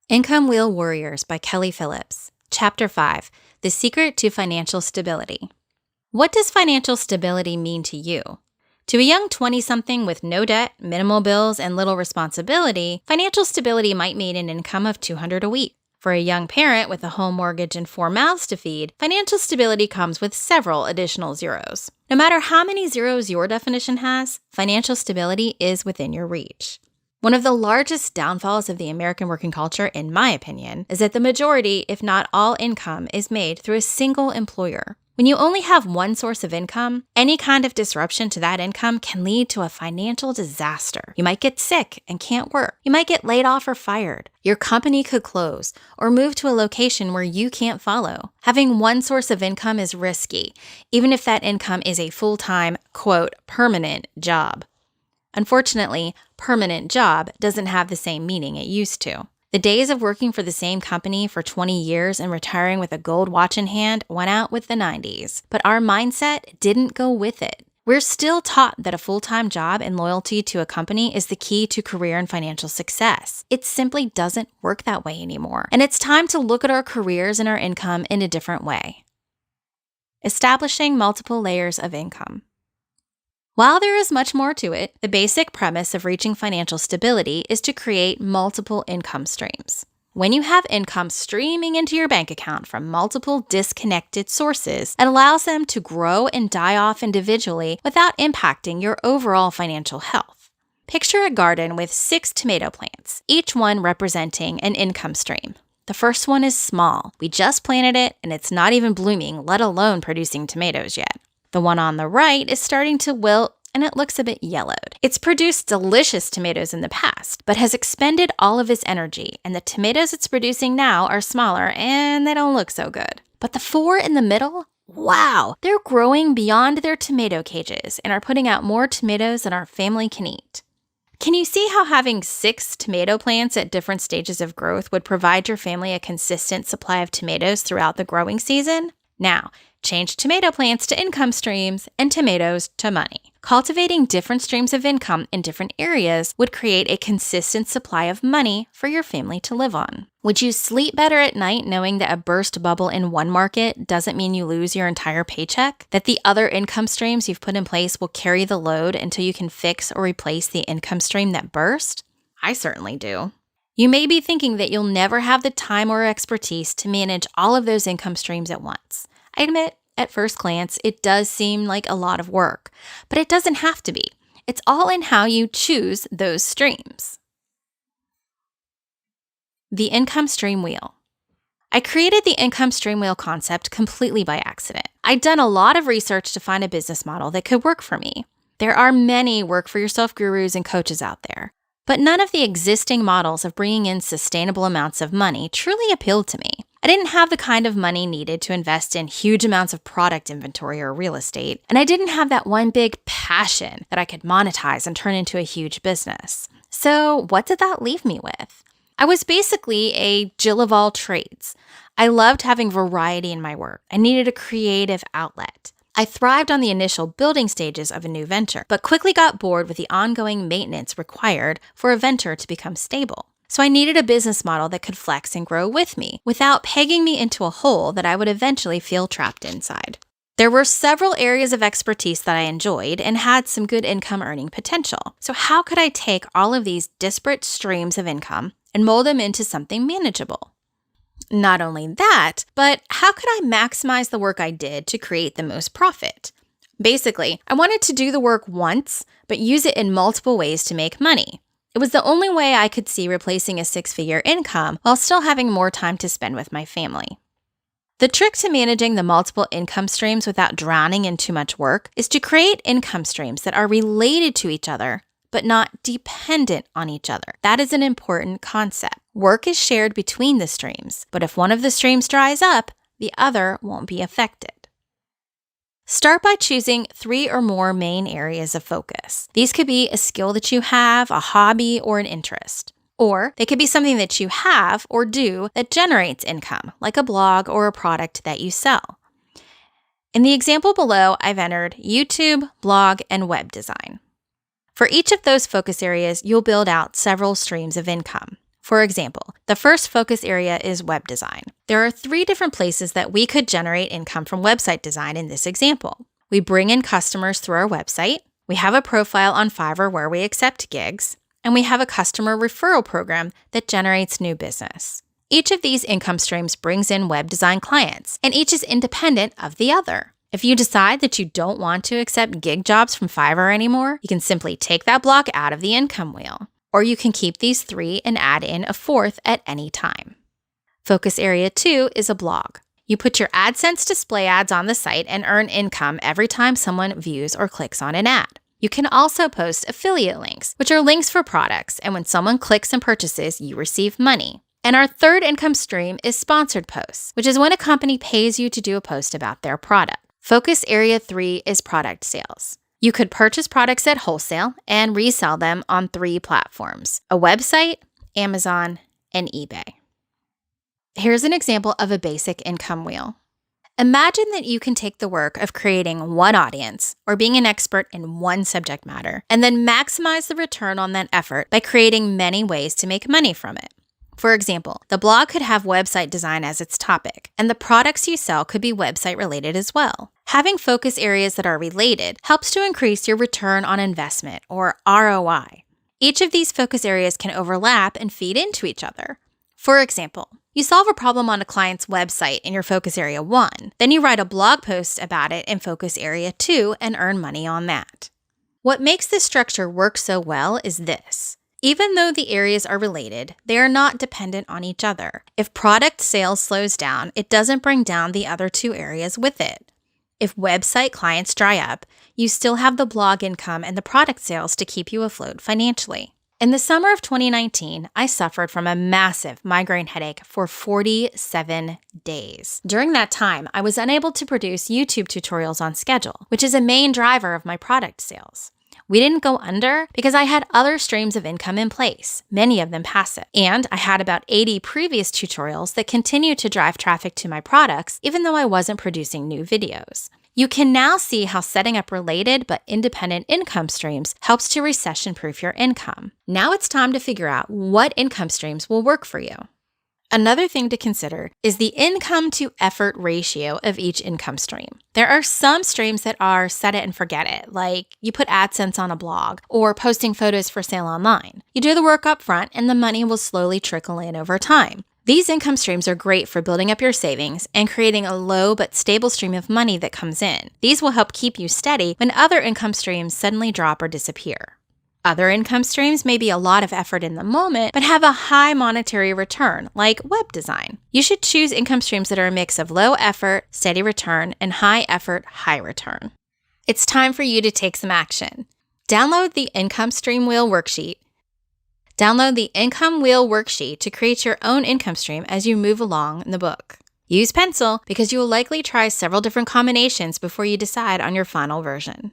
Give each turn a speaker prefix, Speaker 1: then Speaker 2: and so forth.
Speaker 1: Income Wheel Warriors by Kelly Phillips. Chapter 5, The Secret to Financial Stability. What does financial stability mean to you? To a young 20-something with no debt, minimal bills, and little responsibility, financial stability might mean an income of $200 a week. For a young parent with a home mortgage and 4 mouths to feed, financial stability comes with several additional zeros. No matter how many zeros your definition has, financial stability is within your reach. One of the largest downfalls of the American working culture, in my opinion, is that the majority, if not all income, is made through a single employer. When you only have one source of income, any kind of disruption to that income can lead to a financial disaster. You might get sick and can't work. You might get laid off or fired. Your company could close or move to a location where you can't follow. Having one source of income is risky, even if that income is a full-time, quote, permanent job. Unfortunately, permanent job doesn't have the same meaning it used to. The days of working for the same company for 20 years and retiring with a gold watch in hand went out with the 90s, but our mindset didn't go with it. We're still taught that a full-time job and loyalty to a company is the key to career and financial success. It simply doesn't work that way anymore, and it's time to look at our careers and our income in a different way. Establishing multiple layers of income. While there is much more to it, the basic premise of reaching financial stability is to create multiple income streams. When you have income streaming into your bank account from multiple disconnected sources, it allows them to grow and die off individually without impacting your overall financial health. Picture a garden with 6 tomato plants, each one representing an income stream. The first one is small. We just planted it and it's not even blooming, let alone producing tomatoes yet. The one on the right is starting to wilt and it looks a bit yellowed. It's produced delicious tomatoes in the past, but has expended all of its energy, and the tomatoes it's producing now are smaller and they don't look so good. But the 4 in the middle? Wow! They're growing beyond their tomato cages and are putting out more tomatoes than our family can eat. Can you see how having 6 tomato plants at different stages of growth would provide your family a consistent supply of tomatoes throughout the growing season? Now, change tomato plants to income streams and tomatoes to money. Cultivating different streams of income in different areas would create a consistent supply of money for your family to live on. Would you sleep better at night knowing that a burst bubble in one market doesn't mean you lose your entire paycheck? That the other income streams you've put in place will carry the load until you can fix or replace the income stream that burst? I certainly do. You may be thinking that you'll never have the time or expertise to manage all of those income streams at once. I admit, at first glance, it does seem like a lot of work, but it doesn't have to be. It's all in how you choose those streams. The income stream wheel. I created the income stream wheel concept completely by accident. I'd done a lot of research to find a business model that could work for me. There are many work-for-yourself gurus and coaches out there, but none of the existing models of bringing in sustainable amounts of money truly appealed to me. I didn't have the kind of money needed to invest in huge amounts of product inventory or real estate, and I didn't have that one big passion that I could monetize and turn into a huge business. So what did that leave me with? I was basically a Jill of all trades. I loved having variety in my work. I needed a creative outlet. I thrived on the initial building stages of a new venture, but quickly got bored with the ongoing maintenance required for a venture to become stable. So I needed a business model that could flex and grow with me without pegging me into a hole that I would eventually feel trapped inside. There were several areas of expertise that I enjoyed and had some good income earning potential. So how could I take all of these disparate streams of income and mold them into something manageable? Not only that, but how could I maximize the work I did to create the most profit? Basically, I wanted to do the work once, but use it in multiple ways to make money. It was the only way I could see replacing a 6-figure income while still having more time to spend with my family. The trick to managing the multiple income streams without drowning in too much work is to create income streams that are related to each other, but not dependent on each other. That is an important concept. Work is shared between the streams, but if one of the streams dries up, the other won't be affected. Start by choosing 3 or more main areas of focus. These could be a skill that you have, a hobby, or an interest. Or they could be something that you have or do that generates income, like a blog or a product that you sell. In the example below, I've entered YouTube, blog, and web design. For each of those focus areas, you'll build out several streams of income. For example, The first focus area is web design. There are 3 different places that we could generate income from website design in this example. We bring in customers through our website, we have a profile on Fiverr where we accept gigs, and we have a customer referral program that generates new business. Each of these income streams brings in web design clients, and each is independent of the other. If you decide that you don't want to accept gig jobs from Fiverr anymore, you can simply take that block out of the income wheel. Or you can keep these 3 and add in a 4th at any time. Focus area 2 is a blog. You put your AdSense display ads on the site and earn income every time someone views or clicks on an ad. You can also post affiliate links, which are links for products, and when someone clicks and purchases, you receive money. And our 3rd income stream is sponsored posts, which is when a company pays you to do a post about their product. Focus area 3 is product sales. You could purchase products at wholesale and resell them on 3 platforms: a website, Amazon, and eBay. Here's an example of a basic income wheel. Imagine that you can take the work of creating one audience or being an expert in one subject matter and then maximize the return on that effort by creating many ways to make money from it. For example, the blog could have website design as its topic, and the products you sell could be website related as well. Having focus areas that are related helps to increase your return on investment, or ROI. Each of these focus areas can overlap and feed into each other. For example, you solve a problem on a client's website in your focus area 1, then you write a blog post about it in focus area 2 and earn money on that. What makes this structure work so well is this. Even though the areas are related, they are not dependent on each other. If product sales slows down, it doesn't bring down the other 2 areas with it. If website clients dry up, you still have the blog income and the product sales to keep you afloat financially. In the summer of 2019, I suffered from a massive migraine headache for 47 days. During that time, I was unable to produce YouTube tutorials on schedule, which is a main driver of my product sales. We didn't go under because I had other streams of income in place, many of them passive, and I had about 80 previous tutorials that continued to drive traffic to my products even though I wasn't producing new videos. You can now see how setting up related but independent income streams helps to recession-proof your income. Now it's time to figure out what income streams will work for you. Another thing to consider is the income to effort ratio of each income stream. There are some streams that are set it and forget it, like you put AdSense on a blog or posting photos for sale online. You do the work up front and the money will slowly trickle in over time. These income streams are great for building up your savings and creating a low but stable stream of money that comes in. These will help keep you steady when other income streams suddenly drop or disappear. Other income streams may be a lot of effort in the moment, but have a high monetary return, like web design. You should choose income streams that are a mix of low effort, steady return, and high effort, high return. It's time for you to take some action. Download the Income Stream Wheel worksheet. Download the Income Wheel worksheet to create your own income stream as you move along in the book. Use pencil because you will likely try several different combinations before you decide on your final version.